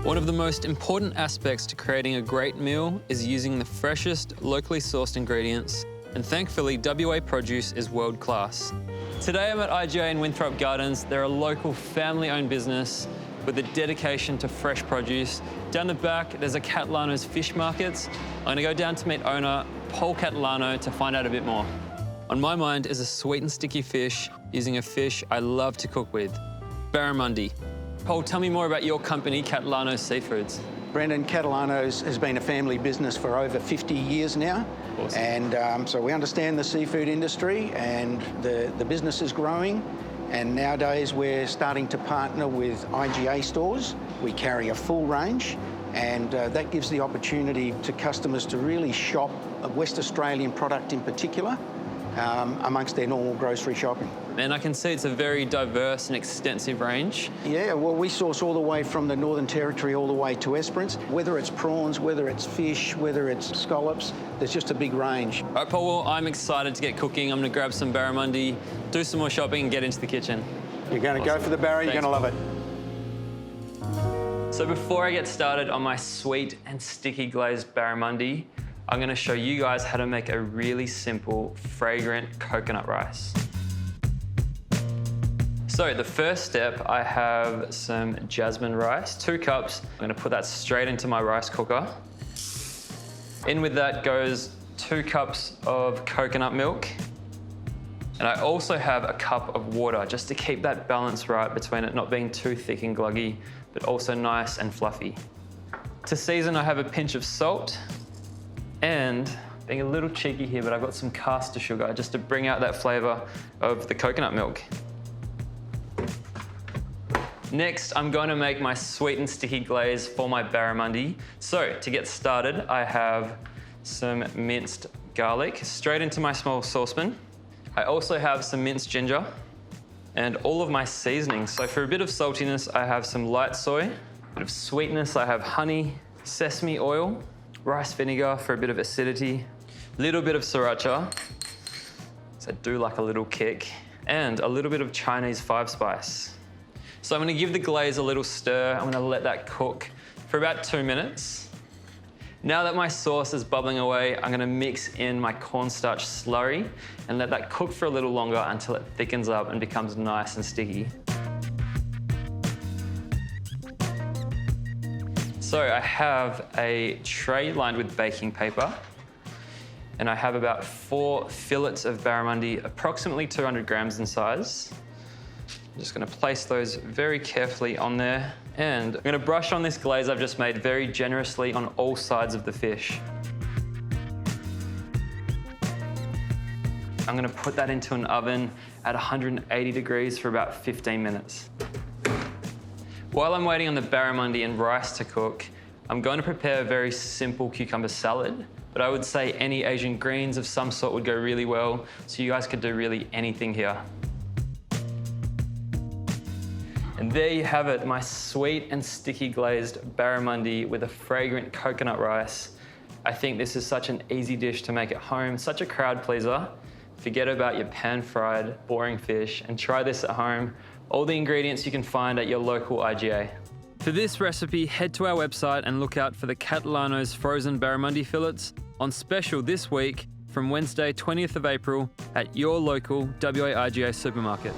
One of the most important aspects to creating a great meal is using the freshest, locally sourced ingredients, and thankfully, WA produce is world class. Today I'm at IGA in Winthrop Gardens. They're a local family-owned business with a dedication to fresh produce. Down the back, there's a Catalano's fish markets. I'm gonna go down to meet owner Paul Catalano to find out a bit more. On my mind is a sweet and sticky fish using a fish I love to cook with, Barramundi. Paul, tell me more about your company, Catalano's Seafoods. Brendan, Catalano's has been a family business for over 50 years now. Awesome. And so we understand the seafood industry, and the business is growing. And nowadays we're starting to partner with IGA stores. We carry a full range, and that gives the opportunity to customers to really shop a West Australian product in particular amongst their normal grocery shopping. And I can see it's a very diverse and extensive range. Yeah, well, we source all the way from the Northern Territory all the way to Esperance. Whether it's prawns, whether it's fish, whether it's scallops, there's just a big range. All right, Paul, well, I'm excited to get cooking. I'm gonna grab some barramundi, do some more shopping, and get into the kitchen. You're gonna go for the barra, you're gonna love it. So before I get started on my sweet and sticky glazed barramundi, I'm gonna show you guys how to make a really simple, fragrant coconut rice. So the first step, I have some jasmine rice, 2 cups. I'm gonna put that straight into my rice cooker. In with that goes 2 cups of coconut milk. And I also have a cup of water just to keep that balance right between it not being too thick and gluggy, but also nice and fluffy. To season, I have a pinch of salt, and being a little cheeky here, but I've got some caster sugar just to bring out that flavor of the coconut milk. Next, I'm going to make my sweet and sticky glaze for my barramundi. So to get started, I have some minced garlic straight into my small saucepan. I also have some minced ginger and all of my seasonings. So for a bit of saltiness, I have some light soy. A bit of sweetness, I have honey, sesame oil, rice vinegar for a bit of acidity, little bit of sriracha, so I do like a little kick, and a little bit of Chinese 5-spice. So I'm gonna give the glaze a little stir. I'm gonna let that cook for about 2 minutes. Now that my sauce is bubbling away, I'm gonna mix in my cornstarch slurry and let that cook for a little longer until it thickens up and becomes nice and sticky. So I have a tray lined with baking paper, and I have about 4 fillets of barramundi, approximately 200 grams in size. I'm just gonna place those very carefully on there, and I'm gonna brush on this glaze I've just made very generously on all sides of the fish. I'm gonna put that into an oven at 180 degrees for about 15 minutes. While I'm waiting on the barramundi and rice to cook, I'm going to prepare a very simple cucumber salad, but I would say any Asian greens of some sort would go really well, so you guys could do really anything here. And there you have it, my sweet and sticky glazed barramundi with a fragrant coconut rice. I think this is such an easy dish to make at home, such a crowd pleaser. Forget about your pan-fried, boring fish and try this at home. All the ingredients you can find at your local IGA. For this recipe, head to our website and look out for the Catalano's frozen barramundi fillets on special this week from Wednesday, 20th of April at your local WA IGA supermarket.